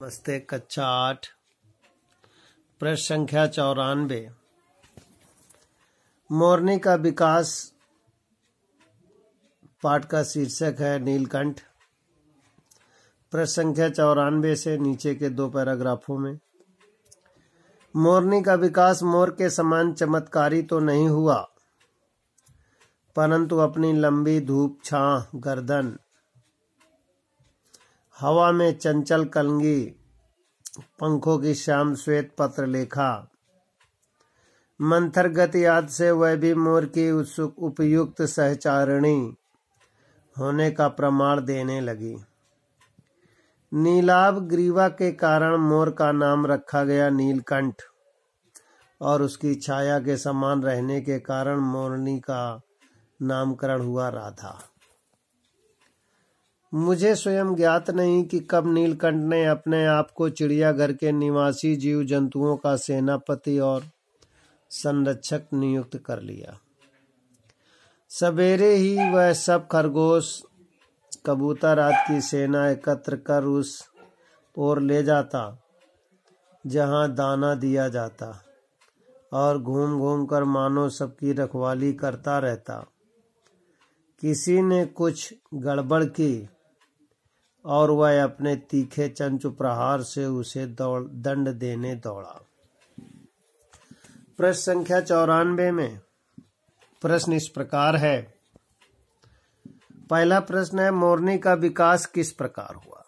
नमस्ते। कक्षा 8 प्रश्न संख्या 94। मोरनी का विकास पाठ का शीर्षक है नीलकंठ। प्रश्न संख्या 94 से नीचे के दो पैराग्राफों में मोरनी का विकास मोर के समान चमत्कारी तो नहीं हुआ, परंतु अपनी लंबी धूप छां गर्दन, हवा में चंचल कलंगी, पंखों की श्याम श्वेत पत्र लेखा, मंथर गति आदि से वह भी मोर की उपयुक्त सहचारिणी होने का प्रमाण देने लगी। नीलाभ ग्रीवा के कारण मोर का नाम रखा गया नीलकंठ और उसकी छाया के समान रहने के कारण मोरनी का नामकरण हुआ राधा। मुझे स्वयं ज्ञात नहीं कि कब नीलकंठ ने अपने आप को चिड़ियाघर के निवासी जीव जंतुओं का सेनापति और संरक्षक नियुक्त कर लिया। सवेरे ही वह सब खरगोश, कबूतर आदि की सेना एकत्र कर उस ओर ले जाता जहां दाना दिया जाता और घूम घूम कर मानो सबकी रखवाली करता रहता। किसी ने कुछ गड़बड़ की और वह अपने तीखे चंचु प्रहार से उसे दंड देने दौड़ा। प्रश्न संख्या 94 में प्रश्न इस प्रकार है। पहला प्रश्न है, मोरनी का विकास किस प्रकार हुआ।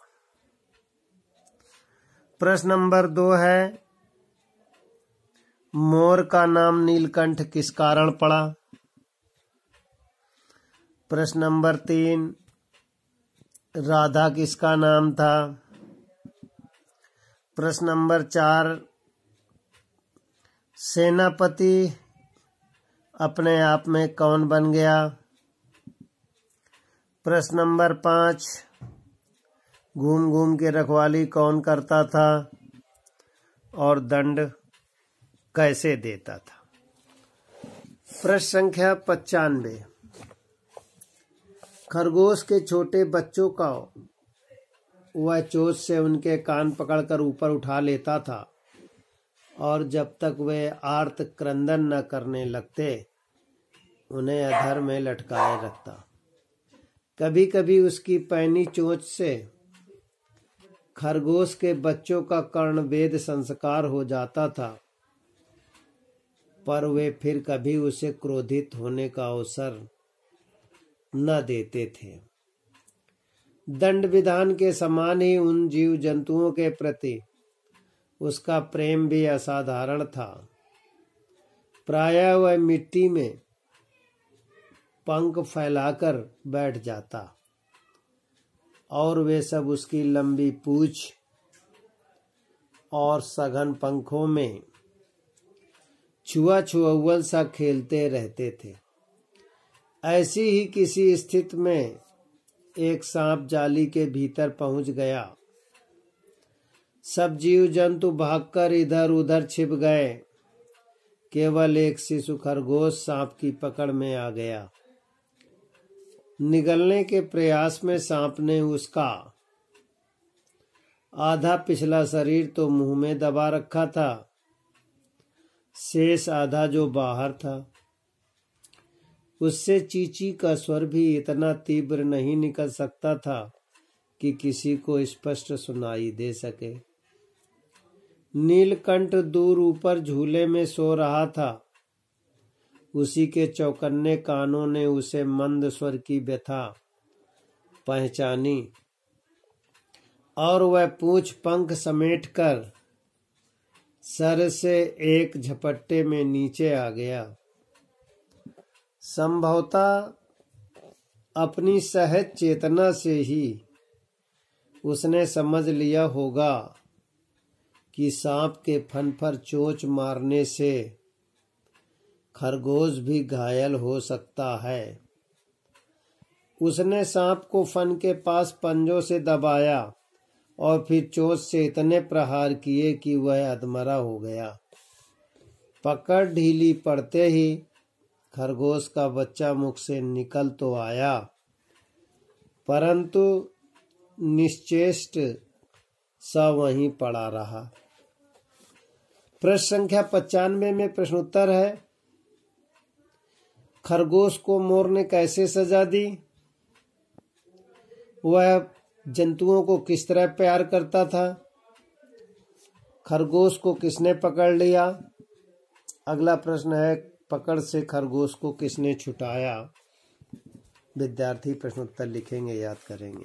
प्रश्न नंबर 2 है, मोर का नाम नीलकंठ किस कारण पड़ा। प्रश्न नंबर 3, राधा किसका नाम था। प्रश्न नंबर 4, सेनापति अपने आप में कौन बन गया। प्रश्न नंबर 5, घूम घूम के रखवाली कौन करता था और दंड कैसे देता था। प्रश्न संख्या 95, खरगोश के छोटे बच्चों का वह चोंच से उनके कान पकड़कर ऊपर उठा लेता था और जब तक वे आर्त क्रंदन न करने लगते उन्हें अधर में लटकाए रखता। कभी कभी उसकी पैनी चोंच से खरगोश के बच्चों का कर्णवेद संस्कार हो जाता था, पर वे फिर कभी उसे क्रोधित होने का अवसर न देते थे। दंड विधान के समान ही उन जीव जंतुओं के प्रति उसका प्रेम भी असाधारण था। प्रायः वह मिट्टी में पंख फैलाकर बैठ जाता और वे सब उसकी लंबी पूंछ और सघन पंखों में छुआ छुअव्वल सा खेलते रहते थे। ऐसी ही किसी स्थिति में एक सांप जाली के भीतर पहुंच गया। सब जीव जंतु भागकर इधर उधर छिप गए। केवल एक शिशु खरगोश सांप की पकड़ में आ गया। निगलने के प्रयास में सांप ने उसका आधा पिछला शरीर तो मुंह में दबा रखा था, शेष आधा जो बाहर था उससे चींची का स्वर भी इतना तीव्र नहीं निकल सकता था कि किसी को स्पष्ट सुनाई दे सके। नीलकंठ दूर ऊपर झूले में सो रहा था। उसी के चौकन्ने कानों ने उसे मंद स्वर की व्यथा पहचानी और वह पूंछ पंख समेटकर सर से एक झपट्टे में नीचे आ गया। संभवतः अपनी सहज चेतना से ही उसने समझ लिया होगा कि सांप के फन पर चोंच मारने से खरगोश भी घायल हो सकता है। उसने सांप को फन के पास पंजों से दबाया और फिर चोंच से इतने प्रहार किए कि वह अधमरा हो गया। पकड़ ढीली पड़ते ही खरगोश का बच्चा मुख से निकल तो आया, परंतु निश्चेष्ट सब वहीं पड़ा रहा। प्रश्न संख्या 95 में प्रश्नोत्तर है, खरगोश को मोर ने कैसे सजा दी? वह जंतुओं को किस तरह प्यार करता था? खरगोश को किसने पकड़ लिया? अगला प्रश्न है, पकड़ से खरगोश को किसने छुटाया? विद्यार्थी प्रश्नोत्तर लिखेंगे, याद करेंगे।